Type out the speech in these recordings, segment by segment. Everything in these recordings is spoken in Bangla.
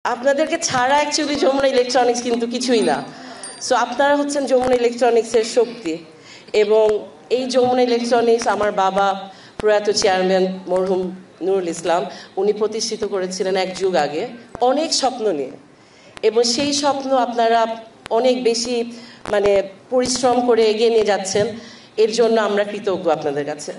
আপনাদেরকে ছাড়া অ্যাকচুয়ালি যমুনা ইলেকট্রনিক্স কিন্তু কিছুই না। সো আপনারা হচ্ছেন যমুনা ইলেকট্রনিক্সের শক্তি। এবং এই যমুনা ইলেকট্রনিক্স আমার বাবা প্রয়াত চেয়ারম্যান মরহুম নুরুল ইসলাম উনি প্রতিষ্ঠিত করেছিলেন এক যুগ আগে অনেক স্বপ্ন নিয়ে, এবং সেই স্বপ্ন আপনারা অনেক বেশি পরিশ্রম করে এগিয়ে নিয়ে যাচ্ছেন। এর জন্য আমরা কৃতজ্ঞ আপনাদের কাছে।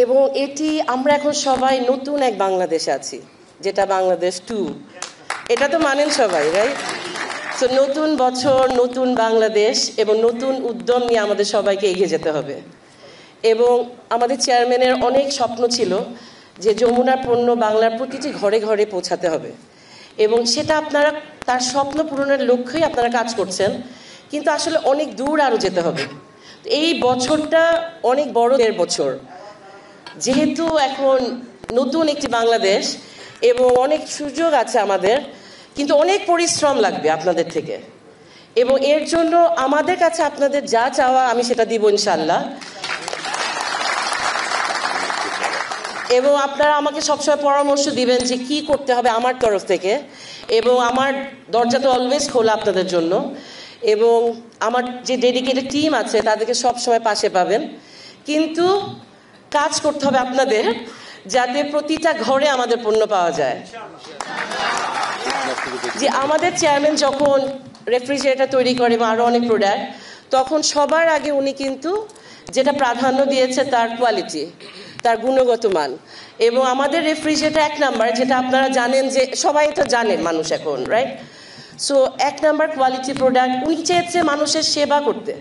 এবং এটি আমরা এখন সবাই নতুন এক বাংলাদেশে আছি, যেটা বাংলাদেশ 2। এটা তো মানেন সবাই, রাইট? সো নতুন বছর, নতুন বাংলাদেশ এবং নতুন উদ্যম নিয়ে আমাদের সবাইকে এগিয়ে যেতে হবে। এবং আমাদের চেয়ারম্যানের অনেক স্বপ্ন ছিল যে যমুনার পণ্য বাংলার প্রতিটি ঘরে ঘরে পৌঁছাতে হবে, এবং সেটা আপনারা তার স্বপ্ন পূরণের লক্ষ্যেই আপনারা কাজ করছেন। কিন্তু আসলে অনেক দূর আরও যেতে হবে। এই বছরটা অনেক বড়দের বছর, যেহেতু এখন নতুন একটি বাংলাদেশ এবং অনেক সুযোগ আছে আমাদের, কিন্তু অনেক পরিশ্রম লাগবে আপনাদের থেকে। এবং এর জন্য আমাদের কাছে আপনাদের যা চাওয়া আমি সেটা দিব ইনশাল্লাহ। এবং আপনারা আমাকে সবসময় পরামর্শ দিবেন যে কি করতে হবে আমার তরফ থেকে, এবং আমার দরজা তো অলওয়েজ খোলা আপনাদের জন্য। এবং আমার যে ডেডিকেটেড টিম আছে তাদেরকে সবসময় পাশে পাবেন। কিন্তু কাজ করতে হবে আপনাদের, যাতে প্রতিটা ঘরে আমাদের পণ্য পাওয়া যায়। যে আমাদের চেয়ারম্যান যখন রেফ্রিজারেটর তৈরি করে বা আরও অনেক প্রোডাক্ট, তখন সবার আগে উনি কিন্তু যেটা প্রাধান্য দিয়েছে তার কোয়ালিটি, তার গুণগত মান। এবং আমাদের রেফ্রিজারেটর 1 নাম্বার, যেটা আপনারা জানেন, যে সবাই তো জানেন মানুষ এখন, right? So 1 number quality product. উনি চেয়েছে মানুষের সেবা করতে,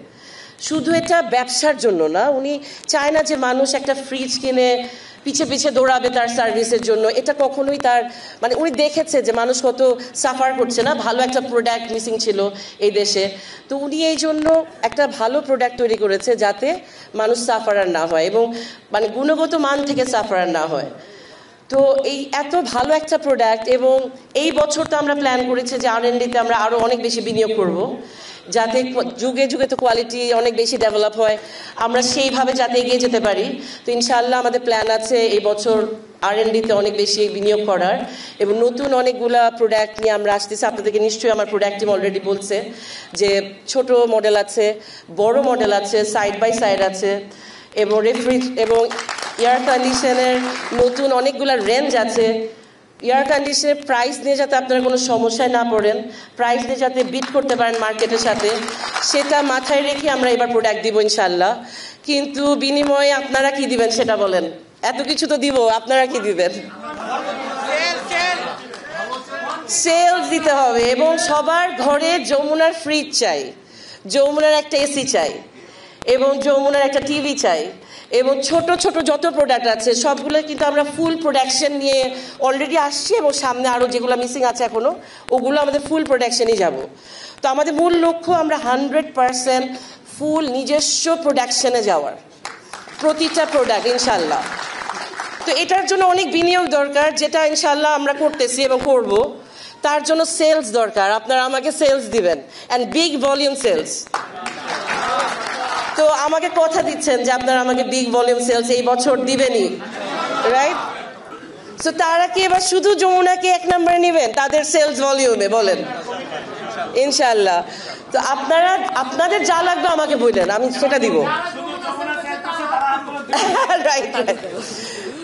শুধু এটা ব্যবসার জন্য না। উনি চায় না যে মানুষ একটা ফ্রিজ কিনে পিছে পিছে দৌড়াবে তার সার্ভিসের জন্য। এটা কখনোই তার উনি দেখেছে যে মানুষ কত সাফার করছে না, ভালো একটা প্রোডাক্ট মিসিং ছিল এই দেশে। তো উনি এই জন্য একটা ভালো প্রোডাক্ট তৈরি করেছে যাতে মানুষ সাফারার না হয়, এবং গুণগত মান থেকে সাফারার না হয়। তো এই এত ভালো একটা প্রোডাক্ট, এবং এই বছর তো আমরা প্ল্যান করেছি যে R&Dতে আমরা আরও অনেক বেশি বিনিয়োগ করব, যাতে যুগে যুগে তো কোয়ালিটি অনেক বেশি ডেভেলপ হয়, আমরা সেইভাবে যাতে এগিয়ে যেতে পারি। তো ইনশাআল্লাহ আমাদের প্ল্যান আছে এই বছর R&Dতে অনেক বেশি বিনিয়োগ করার, এবং নতুন অনেকগুলা প্রোডাক্ট নিয়ে আমরা আসতেছি। আপনাদেরকে নিশ্চয়ই আমার প্রোডাক্ট টিম অলরেডি বলছে যে ছোট মডেল আছে, বড় মডেল আছে, সাইড বাই সাইড আছে, এবং এবং এয়ার কন্ডিশনের নতুন অনেকগুলো রেঞ্জ আছে। এয়ার কন্ডিশনের প্রাইস নিয়ে যাতে আপনারা কোনো সমস্যায় না পড়েন, প্রাইস নিয়ে যাতে বিট করতে পারেন মার্কেটের সাথে, সেটা মাথায় রেখে আমরা এবার প্রোডাক্ট দিব ইনশাল্লাহ। কিন্তু বিনিময়ে আপনারা কি দিবেন সেটা বলেন। এত কিছু তো দিব, আপনারা কি দিবেন? সেলস দিতে হবে। এবং সবার ঘরে যমুনার ফ্রিজ চাই, যমুনার একটা এসি চাই, এবং যমুনার একটা টিভি চাই, এবং ছোট ছোট যত প্রোডাক্ট আছে সবগুলো কিন্তু আমরা ফুল প্রোডাকশন নিয়ে অলরেডি আসছি, এবং সামনে আরও যেগুলো মিসিং আছে এখনও, ওগুলো আমাদের ফুল প্রোডাকশনই যাব। তো আমাদের মূল লক্ষ্য আমরা 100% ফুল নিজস্ব প্রোডাকশনে যাওয়ার, প্রতিটা প্রোডাক্ট ইনশাল্লাহ। তো এটার জন্য অনেক বিনিয়োগ দরকার, যেটা ইনশাল্লাহ আমরা করতেছি এবং করব। তার জন্য সেলস দরকার, আপনারা আমাকে সেলস দিবেন, অ্যান্ড বিগ ভলিউম সেলস। তো আমাকে কথা দিচ্ছেন যে আপনারা আমাকে বিগ ভলিউম সেলস এই বছর দিবেনই, রাইট? সো তারা কি এবার শুধু যমুনাকে 1 নম্বরে নেবেন তাদের সেলস ভলিউমে? বলেন ইনশাল্লাহ। তো আপনাদের যা লাগবে আমাকে বললেন, আমি সেটা দিব। রাইট,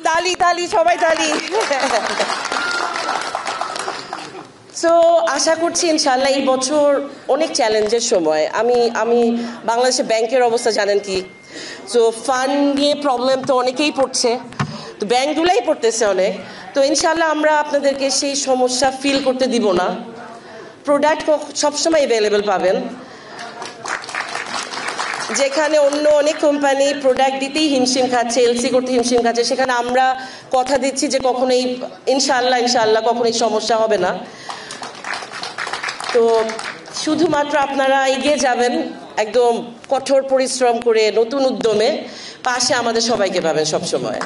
তালি তালি, সবাই তালি। সো আশা করছি ইনশাল্লাহ এই বছর অনেক চ্যালেঞ্জের সময়। আমি বাংলাদেশের ব্যাংকের অবস্থা জানেন কি? সো ফান্ড নিয়ে প্রবলেম তো অনেকেই পড়ছে, তো ব্যাংকগুলাই পড়তেছে অনেক। তো ইনশাল্লাহ আমরা আপনাদেরকে সেই সমস্যা ফিল করতে দিব না। প্রোডাক্ট সবসময় অ্যাভেলেবেল পাবেন। যেখানে অন্য অনেক কোম্পানি প্রোডাক্ট দিতেই হিমশিম খাচ্ছে, এলসি করতে হিমশিম খাচ্ছে, সেখানে আমরা কথা দিচ্ছি যে কখনোই ইনশাল্লাহ কখনোই সমস্যা হবে না। তো শুধুমাত্র আপনারা এগিয়ে যাবেন একদম কঠোর পরিশ্রম করে, নতুন উদ্যমে, পাশে আমাদের সবাইকে পাবেন সবসময়।